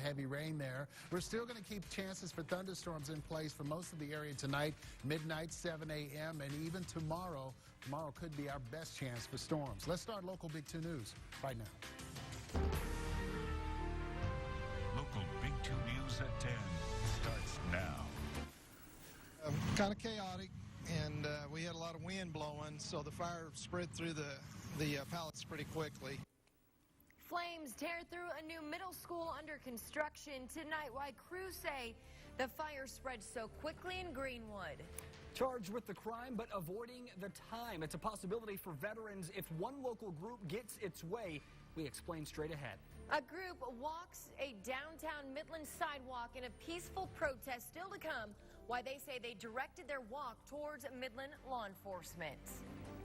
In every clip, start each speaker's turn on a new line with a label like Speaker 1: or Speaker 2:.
Speaker 1: heavy rain there. We're still going to keep chances for thunderstorms in place for most of the area tonight, midnight, 7 a.m., and even tomorrow. Tomorrow could be our best chance for storms. Let's start local Big 2 News right now.
Speaker 2: Local Big 2 News at 10 starts now.
Speaker 3: Kind of chaotic, and we had a lot of wind blowing, so the fire spread through the pallets pretty quickly.
Speaker 4: Flames tear through a new middle school under construction tonight. Why crews say the fire spread so quickly in Greenwood.
Speaker 5: Charged with the crime but avoiding the time. It's a possibility for veterans if one local group gets its way. We explain straight ahead.
Speaker 4: A group walks a downtown Midland sidewalk in a peaceful protest. Still to come, why they say they directed their walk towards Midland law enforcement.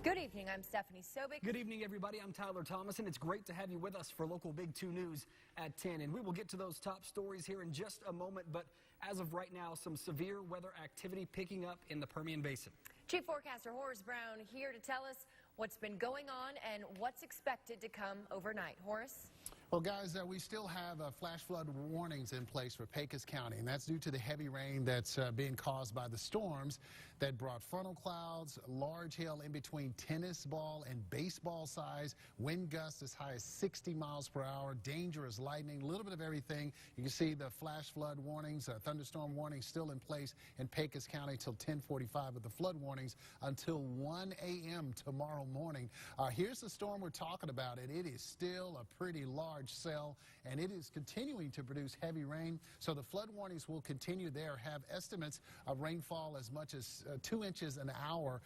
Speaker 4: Good evening, I'm Stephanie Sobek.
Speaker 5: Good evening, everybody. I'm Tyler Thomas, and it's great to have you with us for local Big 2 News at 10. And we will get to those top stories here in just a moment, but as of right now, some severe weather activity picking up in the Permian Basin.
Speaker 4: Chief Forecaster Horace Brown here to tell us what's been going on and what's expected to come overnight. Horace?
Speaker 1: Well, guys, we still have flash flood warnings in place for Pecos County, and that's due to the heavy rain that's being caused by the storms that brought funnel clouds, large hail in between tennis ball and baseball size, wind gusts as high as 60 miles per hour, dangerous lightning, a little bit of everything. You can see the flash flood warnings, thunderstorm warnings still in place in Pecos County till 10:45, with the flood warnings until 1 a.m. tomorrow morning. Here's the storm we're talking about, and it is still a pretty large cell, and it is continuing to produce heavy rain. So the flood warnings will continue there. Have estimates of rainfall as much as 2 inches an hour.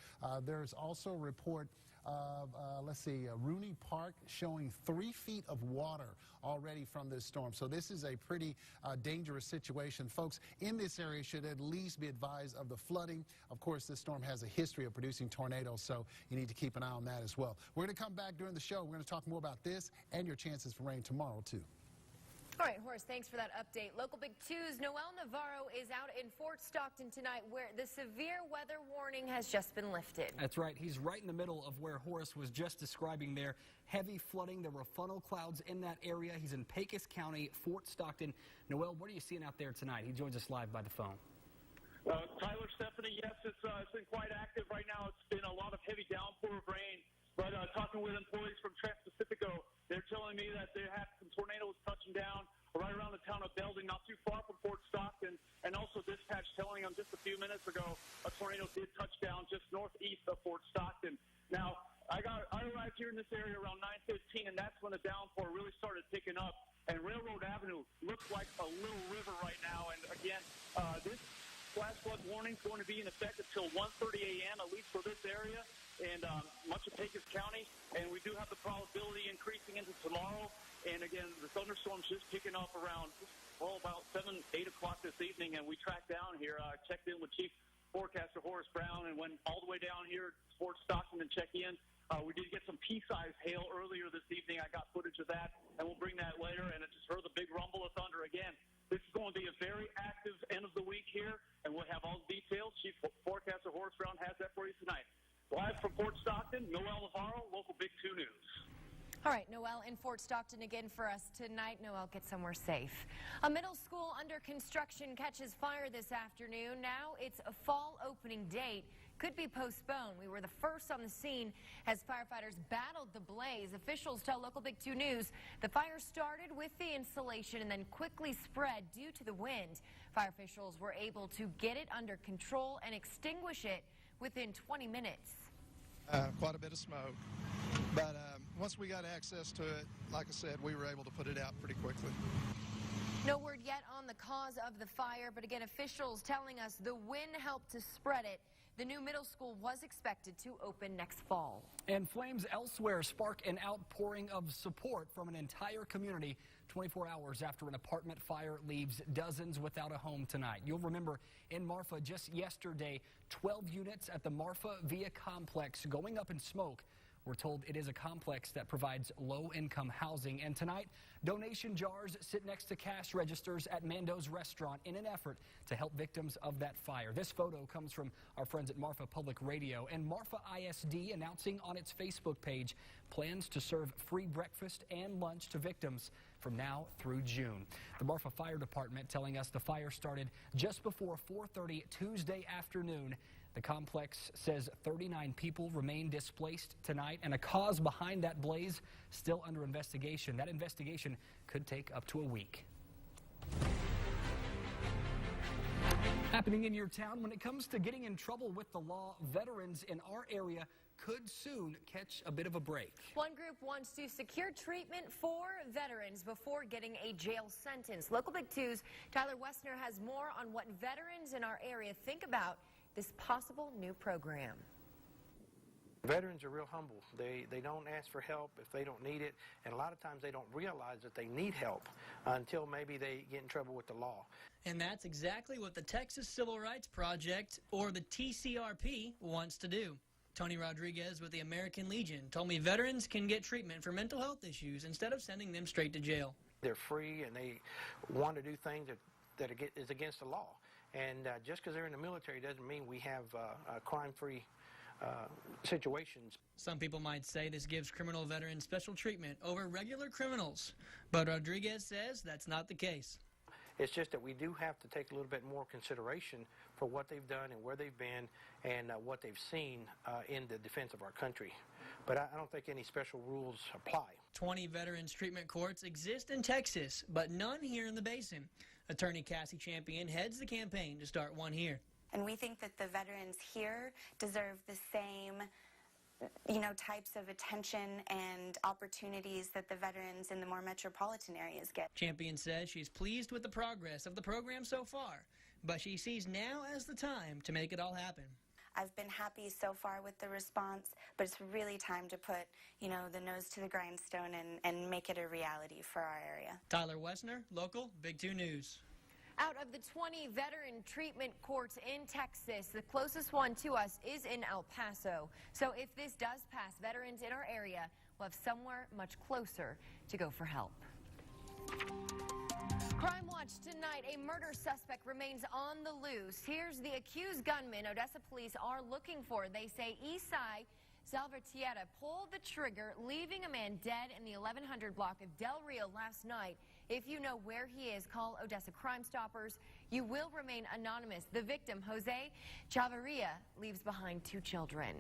Speaker 1: There's also a report of, Rooney Park showing 3 feet of water already from this storm. So this is a pretty dangerous situation. Folks in this area should at least be advised of the flooding. Of course, this storm has a history of producing tornadoes, so you need to keep an eye on that as well. We're going to come back during the show. We're going to talk more about this and your chances for rain tomorrow, too.
Speaker 4: All right, Horace, thanks for that update. Local Big 2's Noel Navarro is out in Fort Stockton tonight, where the severe weather warning has just been lifted.
Speaker 5: That's right. He's right in the middle of where Horace was just describing there. Heavy flooding. There were funnel clouds in that area. He's in Pecos County, Fort Stockton. Noel, what are you seeing out there tonight? He joins us live by the phone.
Speaker 6: Tyler, Stephanie, yes, it's been quite active right now. It's been a lot of heavy downpour of rain. But talking with employees from Trans-Pacifico, they're telling me that they have some tornadoes touching down right around the town of Belding, not too far from Fort Stockton. And also dispatch telling them just a few minutes ago a tornado did touch down just northeast of Fort Stockton. Now, I arrived here in this area around 9:15, and that's when the downpour really started picking up. And Railroad Avenue looks like a little river right now. And again, this flash flood warning is going to be in effect until 1:30 a.m., at least for this area and much of Pecos County. And we do have the probability increasing into tomorrow. And again, the thunderstorm's just picking up around, about 7, 8 o'clock this evening. And we tracked down here, checked in with Chief Forecaster Horace Brown, and went all the way down here to Fort Stockton and check in. We did get some pea-sized hail earlier this evening. I got footage of that, and we'll bring that later. And I just heard the big rumble of thunder again. This is going to be a very active end of the week here, and we'll have all the details. Chief Forecaster Horace Brown has that for you tonight. Live from Fort Stockton, Noel Navarro, local Big 2 News.
Speaker 4: All right, Noel in Fort Stockton again for us tonight. Noel, get somewhere safe. A middle school under construction catches fire this afternoon. Now its a fall opening date could be postponed. We were the first on the scene as firefighters battled the blaze. Officials tell local Big 2 News the fire started with the insulation and then quickly spread due to the wind. Fire officials were able to get it under control and extinguish it within 20 minutes.
Speaker 3: Quite a bit of smoke. But once we got access to it, like I said, we were able to put it out pretty quickly.
Speaker 4: No word yet on the cause of the fire, but again, officials telling us the wind helped to spread it. The new middle school was expected to open next fall.
Speaker 5: And flames elsewhere spark an outpouring of support from an entire community 24 hours after an apartment fire leaves dozens without a home tonight. You'll remember in Marfa just yesterday, 12 units at the Marfa Via complex going up in smoke. We're told it is a complex that provides low-income housing. And tonight, donation jars sit next to cash registers at Mando's restaurant in an effort to help victims of that fire. This photo comes from our friends at Marfa Public Radio. And Marfa ISD announcing on its Facebook page plans to serve free breakfast and lunch to victims. from now through June. The Marfa Fire Department telling us the fire started just before 4:30 Tuesday afternoon. The complex says 39 people remain displaced tonight, and a cause behind that blaze still under investigation. That investigation could take up to a week. Happening in your town, when it comes to getting in trouble with the law, veterans in our area could soon catch a bit of a break.
Speaker 4: One group wants to secure treatment for veterans before getting a jail sentence. Local Big 2's Tyler Wessner has more on what veterans in our area think about this possible new program.
Speaker 7: Veterans are real humble. They don't ask for help if they don't need it, and a lot of times they don't realize that they need help until maybe they get in trouble with the law.
Speaker 8: And that's exactly what the Texas Civil Rights Project, or the TCRP, wants to do. Tony Rodriguez with the American Legion told me veterans can get treatment for mental health issues instead of sending them straight to jail.
Speaker 7: They're free and they want to do things that is against the law. And just because they're in the military doesn't mean we have crime-free situations.
Speaker 8: Some people might say this gives criminal veterans special treatment over regular criminals, but Rodriguez says that's not the case.
Speaker 7: It's just that we do have to take a little bit more consideration for what they've done and where they've been and what they've seen in the defense of our country. But I don't think any special rules apply. 20
Speaker 8: veterans treatment courts exist in Texas, but none here in the basin. Attorney Cassie Champion heads the campaign to start one here.
Speaker 9: And we think that the veterans here deserve the same, types of attention and opportunities that the veterans in the more metropolitan areas get.
Speaker 8: Champion says she's pleased with the progress of the program so far, but she sees now as the time to make it all happen.
Speaker 9: I've been happy so far with the response, but it's really time to put, the nose to the grindstone and make it a reality for our area.
Speaker 8: Tyler Wessner, local Big 2 News.
Speaker 4: Out of the 20 veteran treatment courts in Texas, the closest one to us is in El Paso. So if this does pass, veterans in our area will have somewhere much closer to go for help. Crime Watch tonight, a murder suspect remains on the loose. Here's the accused gunman Odessa police are looking for. They say Isai Salvatierra pulled the trigger, leaving a man dead in the 1100 block of Del Rio last night. If you know where he is, call Odessa Crime Stoppers. You will remain anonymous. The victim, Jose Chavarria, leaves behind 2 children.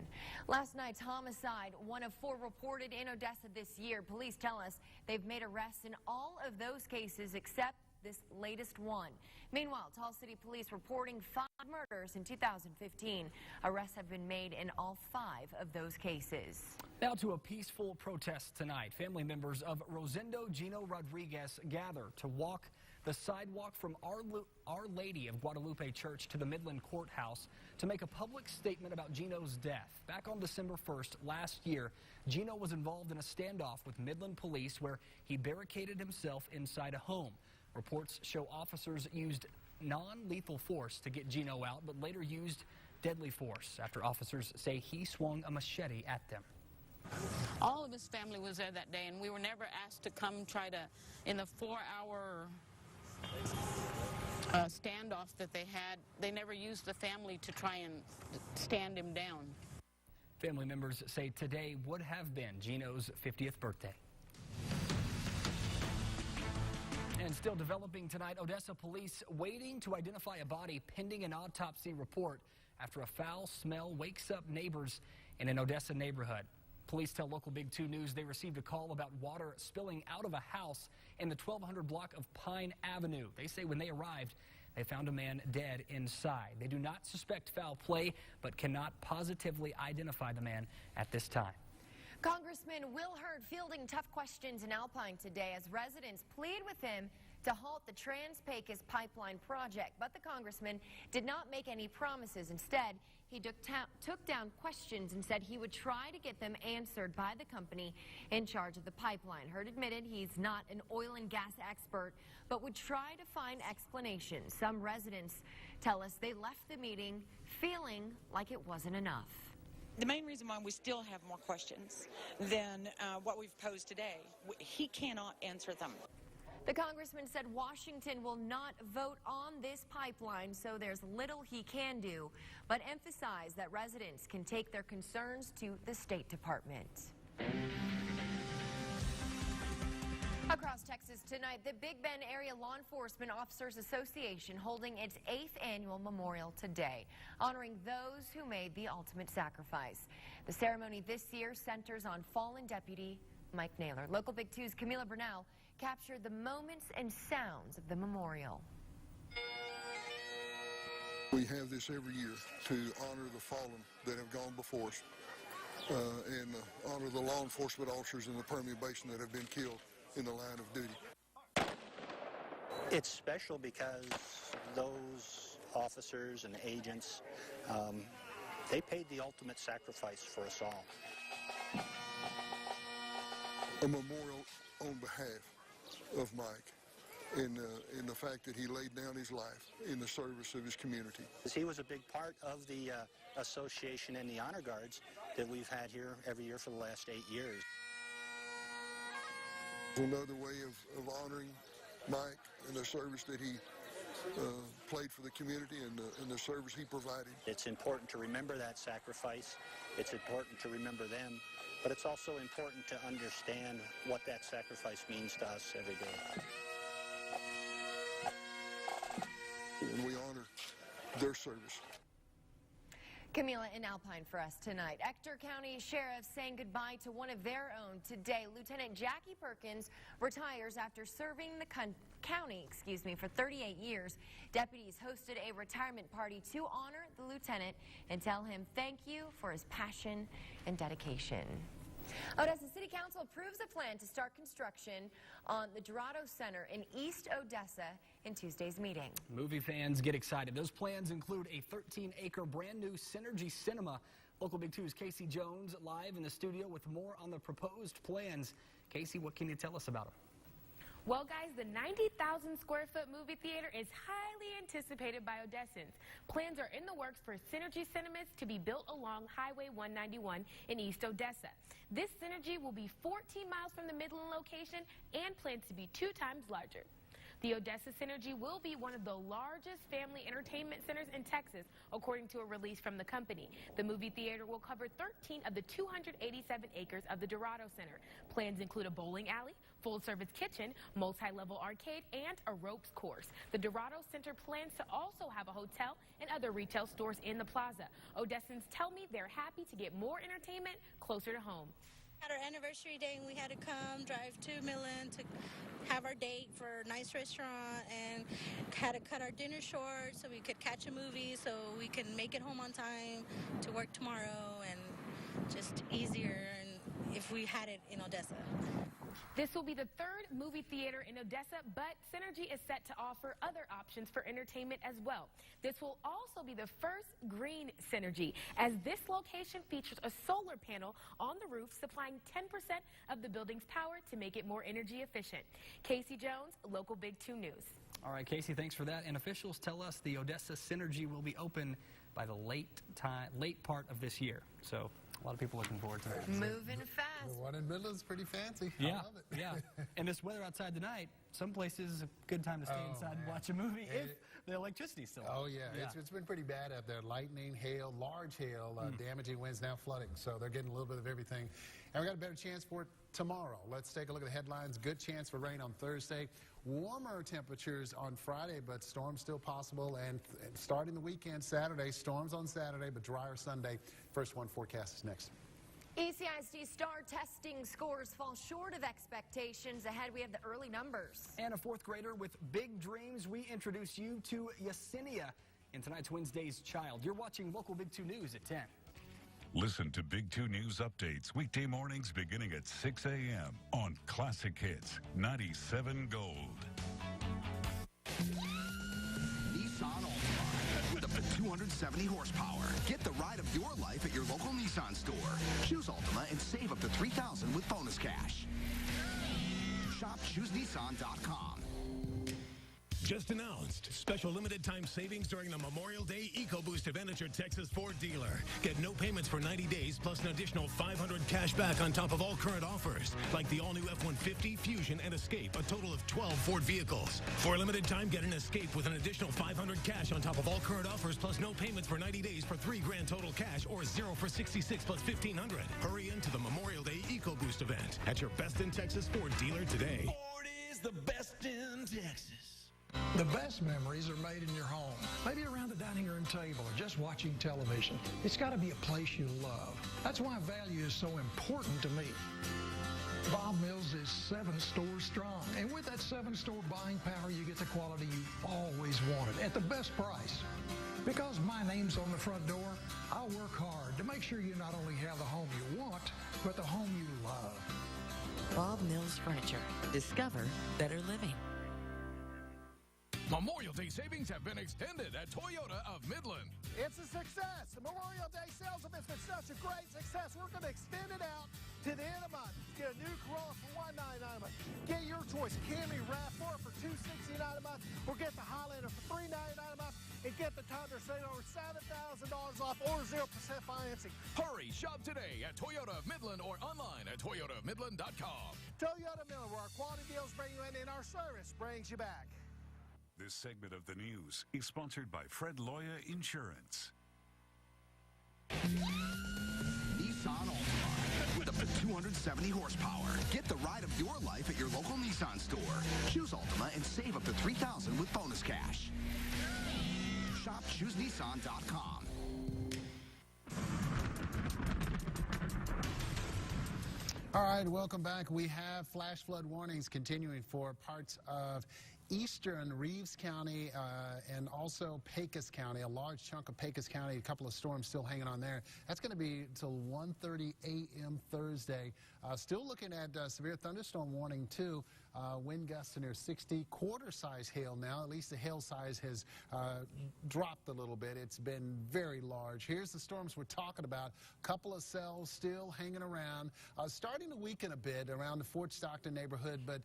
Speaker 4: Last night's homicide, one of 4 reported in Odessa this year. Police tell us they've made arrests in all of those cases except this latest one. Meanwhile, Tall City Police reporting 5 murders in 2015. Arrests have been made in all 5 of those cases.
Speaker 5: Now to a peaceful protest tonight. Family members of Rosendo Gino Rodriguez gather to walk the sidewalk from Our Lady of Guadalupe Church to the Midland Courthouse to make a public statement about Gino's death. Back on December 1st last year, Gino was involved in a standoff with Midland police where he barricaded himself inside a home. Reports show officers used non-lethal force to get Gino out, but later used deadly force after officers say he swung a machete at them.
Speaker 10: All of his family was there that day, and we were never asked to come try to, in the 4-hour standoff that they had, they never used the family to try and stand him down.
Speaker 5: Family members say today would have been Gino's 50th birthday. And still developing tonight, Odessa police waiting to identify a body pending an autopsy report after a foul smell wakes up neighbors in an Odessa neighborhood. Police tell local Big 2 News they received a call about water spilling out of a house in the 1200 block of Pine Avenue. They say when they arrived, they found a man dead inside. They do not suspect foul play, but cannot positively identify the man at this time.
Speaker 4: Congressman Will Hurd fielding tough questions in Alpine today as residents plead with him to halt the Trans-Pecos pipeline project. But the congressman did not make any promises. Instead, he took down questions and said he would try to get them answered by the company in charge of the pipeline. Hurd admitted he's not an oil and gas expert, but would try to find explanations. Some residents tell us they left the meeting feeling like it wasn't enough.
Speaker 11: The main reason why we still have more questions than what we've posed today, he cannot answer them.
Speaker 4: The congressman said Washington will not vote on this pipeline, so there's little he can do, but emphasized that residents can take their concerns to the State Department. Across Texas tonight, the Big Bend Area Law Enforcement Officers Association holding its 8th annual memorial today, honoring those who made the ultimate sacrifice. The ceremony this year centers on fallen Deputy Mike Naylor. Local Big 2's Camila Bernal captured the moments and sounds of the memorial.
Speaker 12: We have this every year to honor the fallen that have gone before us and honor the law enforcement officers in the Permian Basin that have been killed in the line of duty.
Speaker 13: It's special because those officers and agents, they paid the ultimate sacrifice for us all.
Speaker 12: A memorial on behalf of Mike in the fact that he laid down his life in the service of his community.
Speaker 13: He was a big part of the association and the honor guards that we've had here every year for the last 8 years.
Speaker 12: Another way of honoring Mike and the service that he played for the community and the service he provided.
Speaker 13: It's important to remember that sacrifice. It's important to remember them. But it's also important to understand what that sacrifice means to us every day.
Speaker 12: And we honor their service.
Speaker 4: Camila in Alpine for us tonight. Ector County Sheriff saying goodbye to one of their own today. Lieutenant Jackie Perkins retires after serving the county, for 38 years. Deputies hosted a retirement party to honor the lieutenant and tell him thank you for his passion and dedication. Odessa City Council approves a plan to start construction on the Dorado Center in East Odessa in Tuesday's meeting.
Speaker 5: Movie fans get excited. Those plans include a 13-acre brand new Synergy Cinema. Local Big 2's Casey Jones live in the studio with more on the proposed plans. Casey, what can you tell us about them?
Speaker 14: Well, guys, the 90,000 square foot movie theater is highly anticipated by Odessans. Plans are in the works for Synergy Cinemas to be built along Highway 191 in East Odessa. This Synergy will be 14 miles from the Midland location and plans to be 2 times larger. The Odessa Synergy will be one of the largest family entertainment centers in Texas, according to a release from the company. The movie theater will cover 13 of the 287 acres of the Dorado Center. Plans include a bowling alley, full-service kitchen, multi-level arcade, and a ropes course. The Dorado Center plans to also have a hotel and other retail stores in the plaza. Odessans tell me they're happy to get more entertainment closer to home.
Speaker 15: At our anniversary day, we had to come drive to Midland to have our date for a nice restaurant and had to cut our dinner short so we could catch a movie so we can make it home on time to work tomorrow, and just easier and if we had it in Odessa.
Speaker 14: This will be the 3rd movie theater in Odessa, but Synergy is set to offer other options for entertainment as well. This will also be the first green Synergy, as this location features a solar panel on the roof supplying 10% of the building's power to make it more energy efficient. Casey Jones, Local Big 2 News.
Speaker 5: All right, Casey, thanks for that. And officials tell us the Odessa Synergy will be open by the late part of this year. So a lot of people looking forward to that.
Speaker 4: Moving fast.
Speaker 1: The one in Midland's pretty fancy.
Speaker 5: Yeah,
Speaker 1: I love it.
Speaker 5: yeah. And this weather outside tonight, some places is a good time to stay inside and watch a movie if the electricity's still on.
Speaker 1: Oh, yeah. It's been pretty bad out there. Lightning, hail, large hail, damaging winds, now flooding. So they're getting a little bit of everything. And we got a better chance for it tomorrow. Let's take a look at the headlines. Good chance for rain on Thursday. Warmer temperatures on Friday, but storms still possible. And starting the weekend, Saturday, storms on Saturday, but drier Sunday. First one forecast is next.
Speaker 4: ECISD STAR testing scores fall short of expectations. Ahead, we have the early numbers.
Speaker 5: And a 4th grader with big dreams. We introduce you to Yesenia in tonight's Wednesday's Child. You're watching Local Big 2 News at 10.
Speaker 2: Listen to Big 2 News updates weekday mornings beginning at 6 a.m. on Classic Hits 97 Gold.
Speaker 16: Nissan Altima with up to 270 horsepower. Get the ride of your life at your local Nissan store. Choose Altima and save up to $3,000 with bonus cash. Shop ChooseNissan.com.
Speaker 17: Just announced. Special limited time savings during the Memorial Day EcoBoost event at your Texas Ford dealer. Get no payments for 90 days plus an additional $500 cash back on top of all current offers, like the all-new F-150, Fusion, and Escape, a total of 12 Ford vehicles. For a limited time, get an Escape with an additional $500 cash on top of all current offers plus no payments for 90 days for $3,000 total cash, or 0 for 66 plus $1,500. Hurry into the Memorial Day EcoBoost event at your Best in Texas Ford dealer today. is the best in Texas.
Speaker 18: The best memories are made in your home, maybe around the dining room table or just watching television. It's got to be a place you love. That's why value is so important to me. Bob Mills is 7 stores strong, and with that 7-store buying power, you get the quality you've always wanted at the best price. Because my name's on the front door, I'll work hard to make sure you not only have the home you want, but the home you love.
Speaker 19: Bob Mills Furniture. Discover better living.
Speaker 17: Memorial Day savings have been extended at Toyota of Midland.
Speaker 20: It's a success. The Memorial Day sales event's been such a great success. We're going to extend it out to the end of the month. Get a new Corolla for $199 a month. Get your choice. Camry RAV4 for $269 a month. Or get the Highlander for $399 a month. And get the Tundra saving over $7,000 off or 0% financing.
Speaker 17: Hurry, shop today at Toyota of Midland or online at toyotaofmidland.com.
Speaker 20: Toyota Midland, where our quality deals bring you in and our service brings you back.
Speaker 2: This segment of the news is sponsored by Fred Loya Insurance.
Speaker 16: Nissan Altima with up to 270 horsepower. Get the ride of your life at your local Nissan store. Choose Altima and save up to $3,000 with bonus cash. Shop ChooseNissan.com.
Speaker 1: All right, welcome back. We have flash flood warnings continuing for parts of eastern Reeves County and also Pecos County, a large chunk of Pecos County, a couple of storms still hanging on there. That's going to be until 1:30 a.m. Thursday. Still looking at severe thunderstorm warning, too. Wind gusts near 60, quarter-size hail now. At least the hail size has dropped a little bit. It's been very large. Here's the storms we're talking about. A couple of cells still hanging around. Starting to weaken a bit around the Fort Stockton neighborhood, but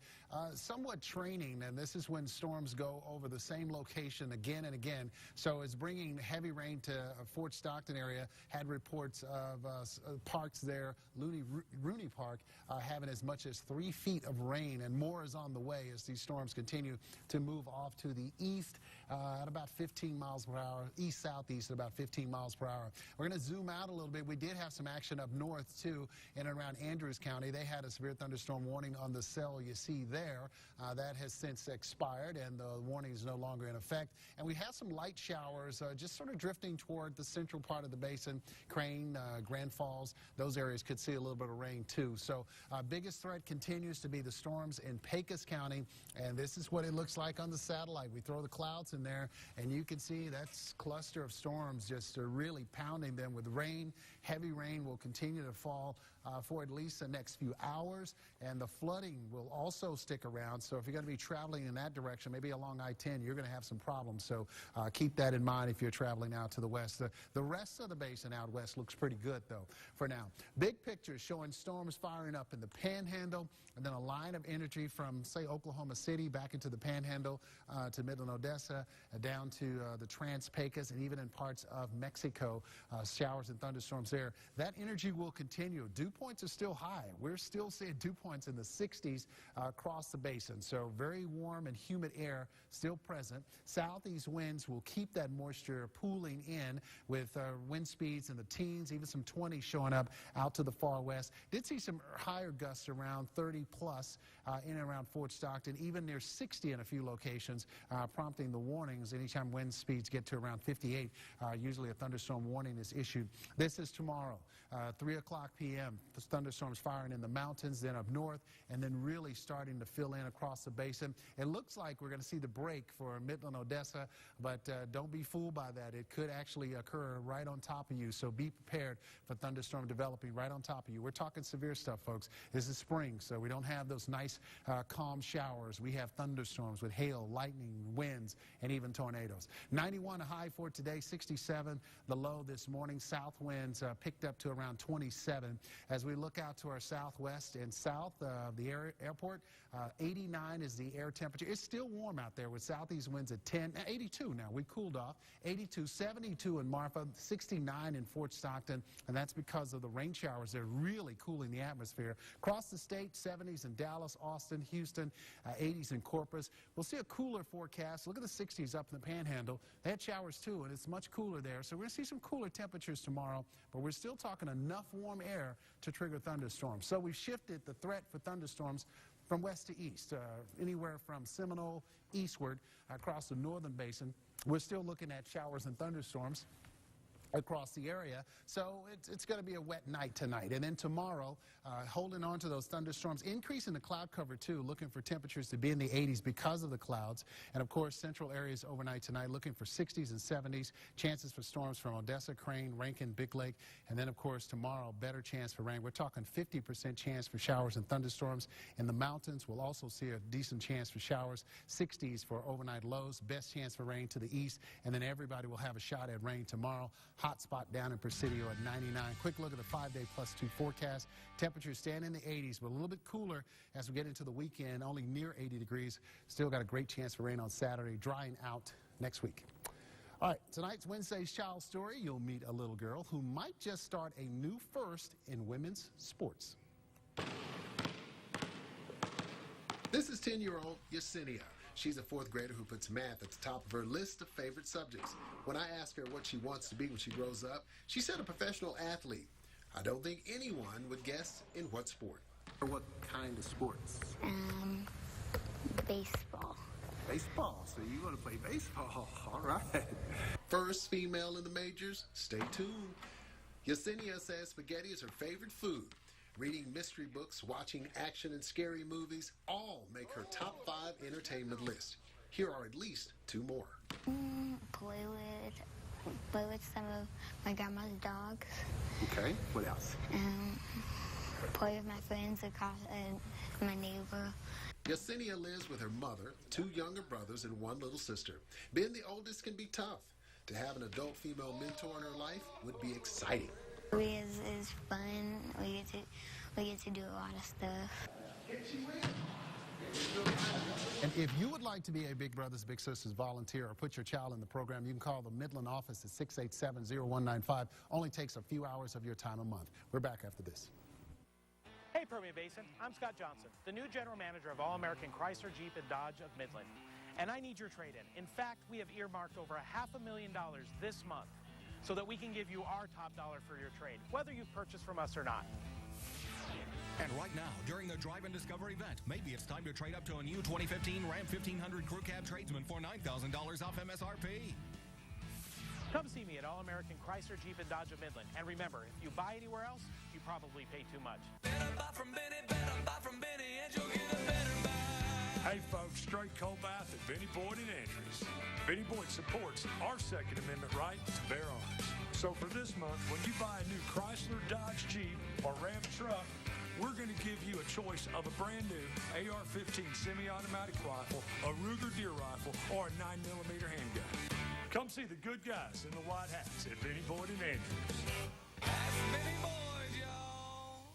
Speaker 1: somewhat training, and this is when storms go over the same location again and again. So it's bringing heavy rain to Fort Stockton area. Had reports of parks there, Rooney Park, having as much as 3 feet of rain, and more is on the way as these storms continue to move off to the east at about 15 miles per hour, east-southeast at about 15 miles per hour. We're going to zoom out a little bit. We did have some action up north, too, in and around Andrews County. They had a severe thunderstorm warning on the cell you see there. That has since expired, and the warning is no longer in effect. And we have some light showers just sort of drifting toward the central part of the basin. Crane, Grand Falls, those areas could see a little bit of rain, too. So biggest threat continues to be the storms in Pecos County, and this is what it looks like on the satellite. We throw the clouds in there, and you can see that's cluster of storms just really pounding them with rain. Heavy rain will continue to fall for at least the next few hours, and the flooding will also stick around. So if you're going to be traveling in that direction, maybe along I-10, you're going to have some problems. So keep that in mind if you're traveling out to the west. The rest of the basin out west looks pretty good, though, for now. Big pictures showing storms firing up in the Panhandle, and then a line of energy from, say, Oklahoma City back into the Panhandle to Midland, Odessa, down to the Trans-Pecos, and even in parts of Mexico, showers and thunderstorms there. That energy will continue. Dew points are still high. We're still seeing dew points in the 60s across the basin. So very warm and humid air still present. Southeast winds will keep that moisture pooling in with wind speeds in the teens, even some 20s showing up out to the far west. Did see some higher gusts around 30 plus in and around Fort Stockton, even near 60 in a few locations, prompting the warnings. Anytime wind speeds get to around 58, usually a thunderstorm warning is issued. This is tomorrow, 3 o'clock p.m. The thunderstorms firing in the mountains, then up north, and then really starting to fill in across the basin. It looks like we're going to see the break for Midland, Odessa, but don't be fooled by that. It could actually occur right on top of you, so be prepared for thunderstorm developing right on top of you. We're talking severe stuff, folks. This is spring, so we don't have those nice calm showers. We have thunderstorms with hail, lightning, winds, and even tornadoes. 91 a high for today, 67 the low this morning. South winds picked up to around 27. As we look out to our southwest and south of the airport, 89 is the air temperature. It's still warm out there with southeast winds at 10, 82 now. We cooled off. 82, 72 in Marfa, 69 in Fort Stockton, and that's because of the rain showers. They're really cooling the atmosphere. Across the state, 70s in Dallas, Austin, Houston, 80s in Corpus. We'll see a cooler forecast. Look at the 60s up in the Panhandle. They had showers too, and it's much cooler there. So we're going to see some cooler temperatures tomorrow, but we're still talking enough warm air to trigger thunderstorms. So we've shifted the threat for thunderstorms from west to east, anywhere from Seminole eastward across the northern basin. We're still looking at showers and thunderstorms across the area, so it's going to be a wet night tonight. And then tomorrow, holding on to those thunderstorms, increasing the cloud cover too, looking for temperatures to be in the 80s because of the clouds. And of course, central areas overnight tonight, looking for 60s and 70s, chances for storms from Odessa, Crane, Rankin, Big Lake. And then of course, tomorrow, better chance for rain. We're talking 50% chance for showers and thunderstorms. In the mountains, we'll also see a decent chance for showers, 60s for overnight lows, best chance for rain to the east. And then everybody will have a shot at rain tomorrow. Hot spot down in Presidio at 99. Quick look at the 5-day +2 forecast. Temperatures staying in the 80s, but a little bit cooler as we get into the weekend, only near 80 degrees. Still got a great chance for rain on Saturday, drying out next week. All right, tonight's Wednesday's Child Story, you'll meet a little girl who might just start a new first in women's sports. This is 10-year-old Yesenia. She's a 4th grader who puts math at the top of her list of favorite subjects. When I ask her what she wants to be when she grows up, she said a professional athlete. I don't think anyone would guess in what sport. Or what kind of sports?
Speaker 21: Baseball.
Speaker 1: Baseball. So you want to play baseball. All right. First female in the majors. Stay tuned. Yesenia says spaghetti is her favorite food. Reading mystery books, watching action and scary movies, all make her top 5 entertainment list. Here are at least 2 more.
Speaker 21: Play with some of my grandma's dogs.
Speaker 1: Okay, what else?
Speaker 21: Play with my friends across my neighbor.
Speaker 1: Yesenia lives with her mother, 2 younger brothers, and 1 little sister. Being the oldest can be tough. To have an adult female mentor in her life would be exciting.
Speaker 21: It's fun. We get to do a lot of stuff.
Speaker 1: And if you would like to be a Big Brothers Big Sisters volunteer or put your child in the program, you can call the Midland office at 687-0195. Only takes a few hours of your time a month. We're back after this.
Speaker 22: Hey Permian Basin, I'm Scott Johnson, the new general manager of All-American Chrysler, Jeep, and Dodge of Midland. And I need your trade-in. In fact, we have earmarked over $500,000 this month so that we can give you our top dollar for your trade, whether you've purchased from us or not.
Speaker 23: And right now, during the Drive and Discover event, maybe it's time to trade up to a new 2015 Ram 1500 Crew Cab Tradesman for $9,000 off MSRP.
Speaker 22: Come see me at All-American Chrysler, Jeep, and Dodge of Midland. And remember, if you buy anywhere else, you probably pay too much.
Speaker 24: Better buy from Benny, and you'll get a better buy. Hey folks, straight cold bath at Benny Boyd and Andrews. Benny Boyd supports our Second Amendment right to bear arms. So for this month, when you buy a new Chrysler, Dodge, Jeep, or Ram truck, we're going to give you a choice of a brand new AR-15 semi-automatic rifle, a Ruger deer rifle, or a 9mm handgun. Come see the good guys in the white hats at Benny Boyd and Andrews. That's Benny Boyd, y'all.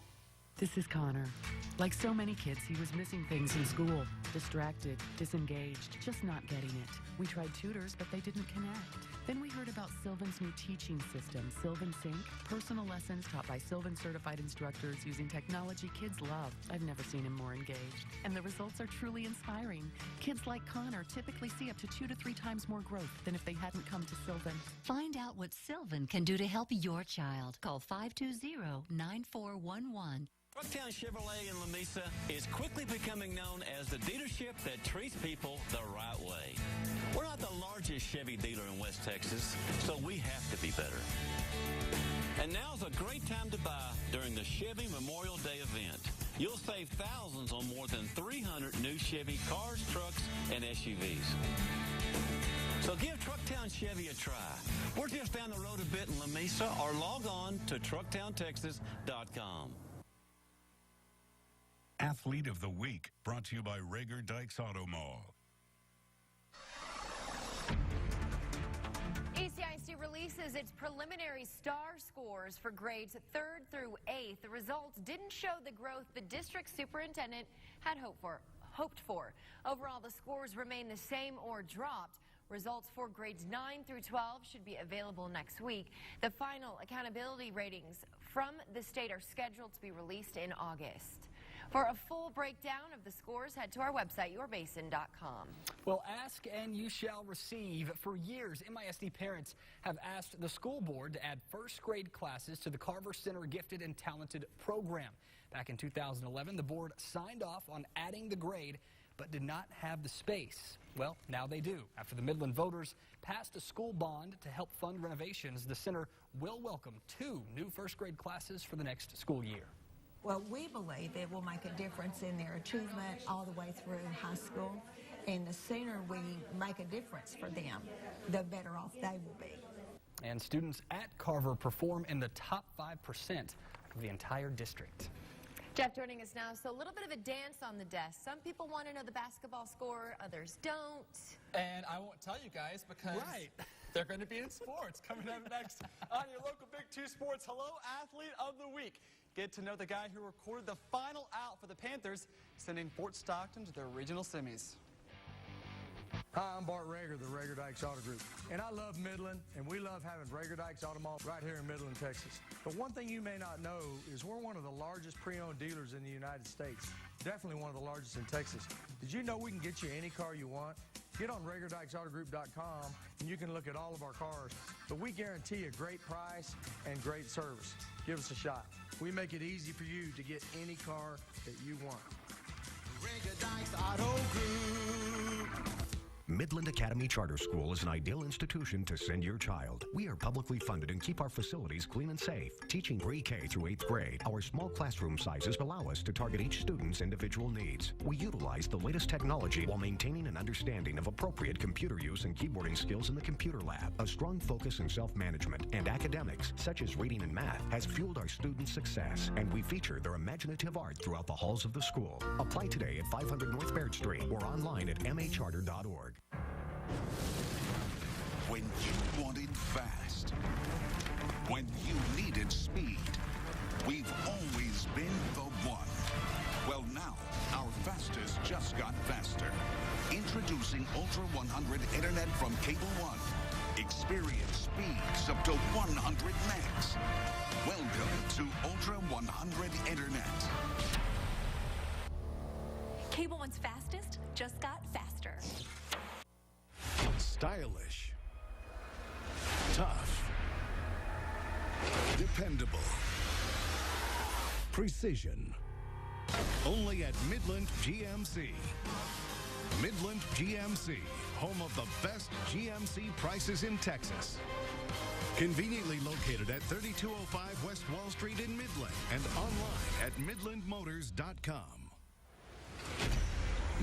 Speaker 19: This is Connor. Like so many kids, he was missing things in school. Distracted, disengaged, just not getting it. We tried tutors, but they didn't connect. Then we heard about Sylvan's new teaching system, Sylvan Sync, personal lessons taught by Sylvan certified instructors using technology kids love. I've never seen him more engaged. And the results are truly inspiring. Kids like Connor typically see up to 2 to 3 times more growth than if they hadn't come to Sylvan.
Speaker 25: Find out what Sylvan can do to help your child. Call 520-9411.
Speaker 26: Trucktown Chevrolet in Lamesa is quickly becoming known as the dealership that treats people the right way. We're not the largest Chevy dealer in West Texas, so we have to be better. And now's a great time to buy during the Chevy Memorial Day event. You'll save thousands on more than 300 new Chevy cars, trucks, and SUVs. So give Trucktown Chevy a try. We're just down the road a bit in Lamesa, or log on to trucktown.texas.com.
Speaker 2: Athlete of the Week, brought to you by Rager Dykes Auto Mall.
Speaker 4: ECIC releases its preliminary STAR scores for grades 3rd through 8th. The results didn't show the growth the district superintendent had hoped for. Overall, the scores remain the same or dropped. Results for grades 9 through 12 should be available next week. The final accountability ratings from the state are scheduled to be released in August. For a full breakdown of the scores, head to our website, yourbasin.com.
Speaker 5: Well, ask and you shall receive. For years, MISD parents have asked the school board to add first grade classes to the Carver Center Gifted and Talented program. Back in 2011, the board signed off on adding the grade, but did not have the space. Well, now they do. After the Midland voters passed a school bond to help fund renovations, the center will welcome 2 new first grade classes for the next school year.
Speaker 3: Well, we believe it will make a difference in their achievement all the way through high school. And the sooner we make a difference for them, the better off they will be.
Speaker 5: And students at Carver perform in the top 5% of the entire district.
Speaker 4: Jeff joining us now. So a little bit of a dance on the desk. Some people want to know the basketball score, others don't.
Speaker 6: And I won't tell you guys because they're going to be in sports. Coming up next on your local Big 2 Sports Hello Athlete of the Week. Get to know the guy who recorded the final out for the Panthers, sending Fort Stockton to their regional semis.
Speaker 7: Hi, I'm Bart Rager, the Rager Dykes Auto Group. And I love Midland, and we love having Rager Dykes Auto Mall right here in Midland, Texas. But one thing you may not know is we're one of the largest pre-owned dealers in the United States. Definitely one of the largest in Texas. Did you know we can get you any car you want? Get on RagerDykesAutoGroup.com and you can look at all of our cars. But we guarantee a great price and great service. Give us a shot. We make it easy for you to get any car that you want.
Speaker 16: Rager Dykes Auto Group.
Speaker 8: Midland Academy Charter School is an ideal institution to send your child. We are publicly funded and keep our facilities clean and safe. Teaching pre-K through 8th grade, our small classroom sizes allow us to target each student's individual needs. We utilize the latest technology while maintaining an understanding of appropriate computer use and keyboarding skills in the computer lab. A strong focus in self-management and academics, such as reading and math, has fueled our students' success, and we feature their imaginative art throughout the halls of the school. Apply today at 500 North Baird Street or online at macharter.org.
Speaker 2: When you wanted fast, when you needed speed, we've always been the one. Well, now, our fastest just got faster. Introducing Ultra 100 Internet from Cable One. Experience speeds up to 100 megs. Welcome to Ultra 100 Internet.
Speaker 9: Cable One's fastest just got faster.
Speaker 17: Stylish, tough, dependable, precision. Only at Midland GMC. Midland GMC, home of the best GMC prices in Texas. Conveniently located at 3205 West Wall Street in Midland and online at midlandmotors.com.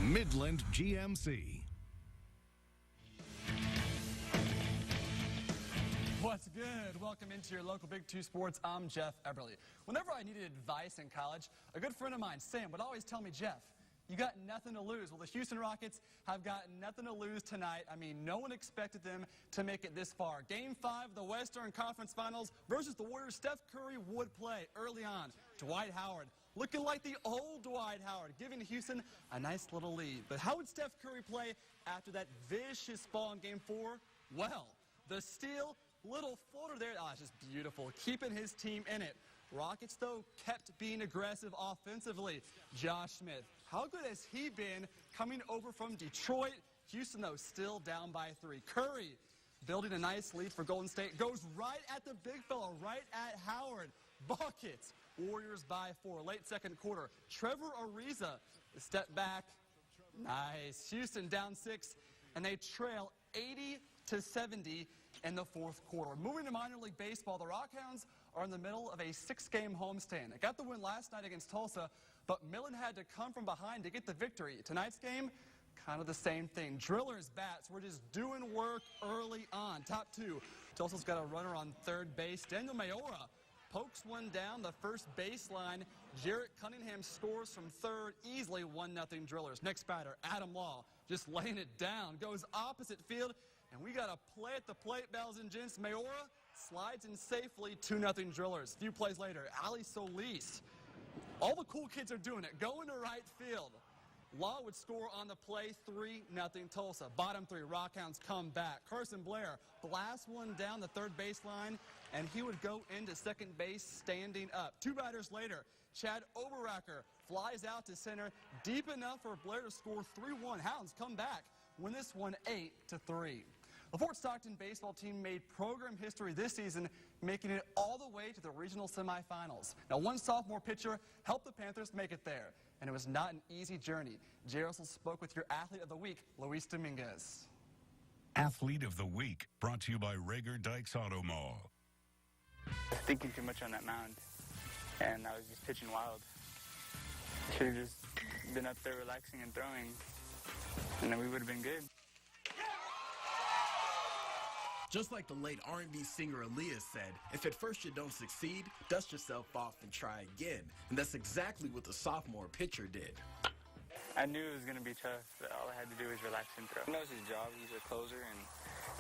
Speaker 17: Midland GMC.
Speaker 6: What's good? Welcome into your local Big 2 Sports. I'm Jeff Eberly. Whenever I needed advice in college, a good friend of mine, Sam, would always tell me, Jeff, you got nothing to lose. Well, the Houston Rockets have got nothing to lose tonight. I mean, no one expected them to make it this far. Game 5 of the Western Conference Finals versus the Warriors. Steph Curry would play early on. Dwight Howard looking like the old Dwight Howard, giving Houston a nice little lead. But how would Steph Curry play after that vicious ball in Game 4? Well, the steal, little floater there. Oh, it's just beautiful, keeping his team in it. Rockets, though, kept being aggressive offensively. Josh Smith, how good has he been coming over from Detroit? Houston, though, still down by 3. Curry, building a nice lead for Golden State, goes right at the big fella, right at Howard. Buckets. Warriors by 4. Late second quarter. Trevor Ariza, step back. Nice. Houston down 6, and they trail 80-70 in the fourth quarter. Moving to minor league baseball, the Rockhounds are in the middle of a 6-game homestand. They got the win last night against Tulsa, but Millen had to come from behind to get the victory. Tonight's game, kind of the same thing. Drillers bats were just doing work early on. Top 2. Tulsa's got a runner on third base. Daniel Mayora pokes one down the first baseline. Jarrett Cunningham scores from third, easily 1-0 Drillers. Next batter, Adam Law, just laying it down, goes opposite field, and we got a play at the plate, bells and gents. Mayora slides in safely, 2-0 Drillers. A few plays later, Ali Solis. All the cool kids are doing it, going to right field. Law would score on the play, 3-0 Tulsa. Bottom three, Rockhounds come back. Carson Blair blasts one down the third baseline, and he would go into second base standing up. 2 batters later, Chad Oberacker flies out to center, deep enough for Blair to score 3-1. Hounds come back, win this one 8-3. The Fort Stockton baseball team made program history this season, making it all the way to the regional semifinals. Now, one sophomore pitcher helped the Panthers make it there, and it was not an easy journey. Jay Russell spoke with your Athlete of the Week, Luis Dominguez.
Speaker 2: Athlete of the Week, brought to you by Rager Dykes Auto Mall.
Speaker 10: I was thinking too much on that mound, and I was just pitching wild. Should have just been up there relaxing and throwing, and then we would have been good.
Speaker 11: Just like the late R&B singer Aaliyah said, if at first you don't succeed, dust yourself off and try again. And that's exactly what the sophomore pitcher did.
Speaker 10: I knew it was going to be tough, but all I had to do was relax and throw. He knows his job. He's a closer, and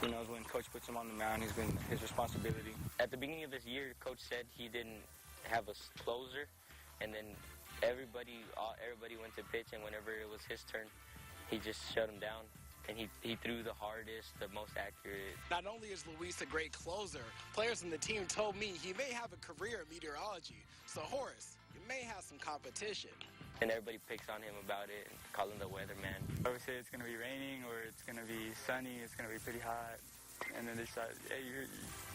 Speaker 10: he knows when Coach puts him on the mound, he's been his responsibility. At the beginning of this year, Coach said he didn't have a closer, and then everybody went to pitch, and whenever it was his turn, he just shut him down. And he threw the hardest, the most accurate.
Speaker 11: Not only is Luis a great closer, players on the team told me he may have a career in meteorology. So, Horace, you may have some competition.
Speaker 10: And everybody picks on him about it and call him the weatherman. I would say it's going to be raining or it's going to be sunny, it's going to be pretty hot. And then they decided, hey, you're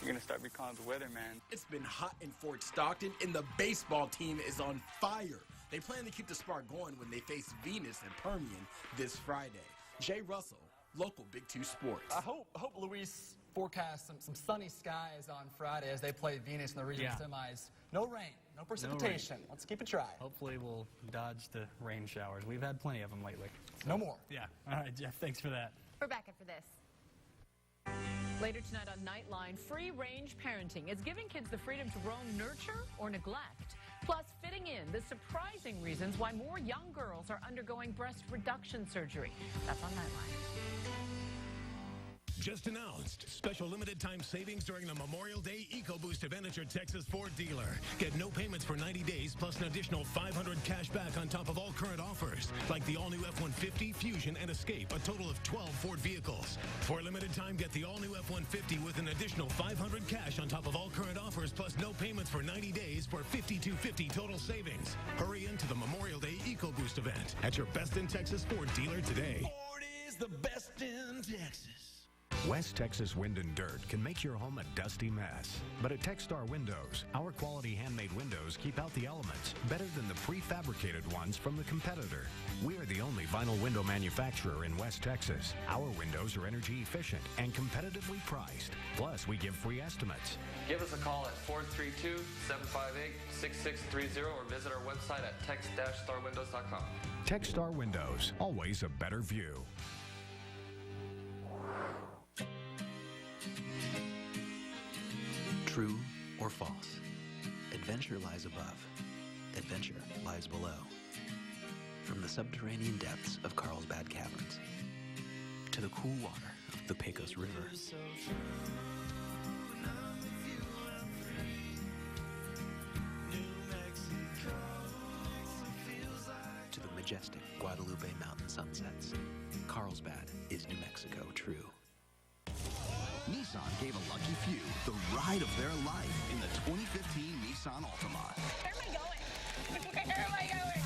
Speaker 10: going to start being called the weatherman.
Speaker 11: It's been hot in Fort Stockton, and the baseball team is on fire. They plan to keep the spark going when they face Venus and Permian this Friday. Jay Russell, local Big 2 Sports.
Speaker 6: I hope Luis forecasts some sunny skies on Friday as they play Venus in the regional semis. No rain, no precipitation.
Speaker 5: No rain.
Speaker 6: Let's keep it dry.
Speaker 5: Hopefully we'll dodge the rain showers. We've had plenty of them lately.
Speaker 6: No more.
Speaker 5: Yeah. All right, Jeff, thanks for that.
Speaker 4: We're back after this.
Speaker 12: Later tonight on Nightline, free-range parenting is giving kids the freedom to roam nurture or neglect. Plus, fitting in the surprising reasons why more young girls are undergoing breast reduction surgery. That's on Nightline.
Speaker 17: Just announced. Special limited time savings during the Memorial Day EcoBoost event at your Texas Ford dealer. Get no payments for 90 days plus an additional $500 cash back on top of all current offers, like the all-new F-150, Fusion, and Escape, a total of 12 Ford vehicles. For a limited time, get the all-new F-150 with an additional $500 cash on top of all current offers plus no payments for 90 days for $5,250 total savings. Hurry into the Memorial Day EcoBoost event at your Best in Texas Ford dealer today.
Speaker 11: Ford is the best in Texas.
Speaker 8: West Texas Wind and Dirt can make your home a dusty mess. But at Techstar Windows, our quality handmade windows keep out the elements better than the prefabricated ones from the competitor. We are the only vinyl window manufacturer in West Texas. Our windows are energy efficient and competitively priced. Plus, we give free estimates.
Speaker 13: Give us a call at 432-758-6630 or visit our website at tex-starwindows.com.
Speaker 8: Techstar Windows, always a better view.
Speaker 14: True or false? Adventure lies above. Adventure lies below. From the subterranean depths of Carlsbad Caverns to the cool water of the Pecos River. To the majestic Guadalupe mountain sunsets. Carlsbad is New Mexico true.
Speaker 16: Nissan gave a lucky few the ride of their life in the 2015 Nissan Altima.
Speaker 12: Where am I going? Where am I going?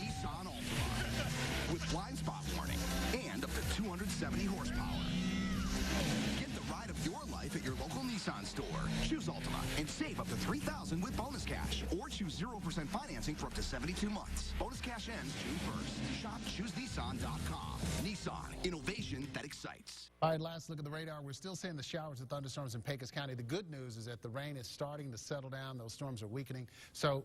Speaker 16: Nissan Altima with blind spot warning and up to 270 horsepower. Get the ride of your life at your local Nissan store. Choose Altima and save up to $3,000 with bonus cash, or choose 0% financing for up to 72 months. Bonus cash ends June 1st. Shop ChooseNissan.com. Nissan, innovation that excites.
Speaker 1: All right, last look at the radar. We're still seeing the showers and thunderstorms in Pecos County. The good news is that the rain is starting to settle down. Those storms are weakening. So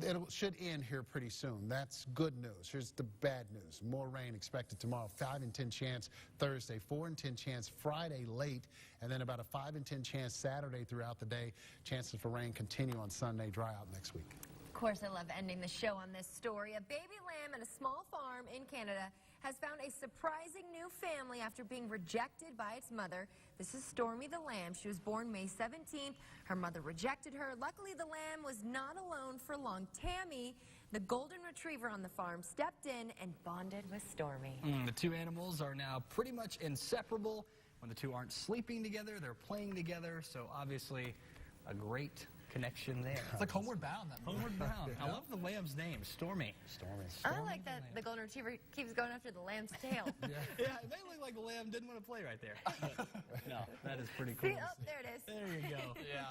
Speaker 1: it should end here pretty soon. That's good news. Here's the bad news. More rain expected tomorrow. 5 in 10 chance Thursday, 4 in 10 chance Friday late, and then about a 5 in 10 chance Saturday throughout the day. Chances for rain continue on Sunday, dry out next week.
Speaker 4: Of course, I love ending the show on this story. A baby lamb at a small farm in Canada has found a surprising new family after being rejected by its mother. This is Stormy the lamb. She was born May 17th. Her mother rejected her. Luckily, the lamb was not alone for long. Tammy, The golden retriever on the farm stepped in and bonded with Stormy.
Speaker 5: The two animals are now pretty much inseparable. When the two aren't sleeping together, they're playing together, so obviously a great connection there.
Speaker 6: It's like Homeward Bound. That movie.
Speaker 5: Homeward Bound. I love the lamb's name, Stormy.
Speaker 4: I like that the golden retriever keeps going after the lamb's tail.
Speaker 5: Yeah, it may look like the lamb didn't want to play right there. No, that is pretty cool.
Speaker 4: See, oh, there it is.
Speaker 5: There you go. Yeah.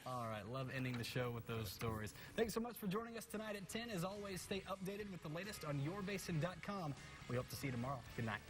Speaker 5: All right, love ending the show with those stories. Thanks so much for joining us tonight at 10. As always, stay updated with the latest on yourbasin.com. We hope to see you tomorrow. Good night.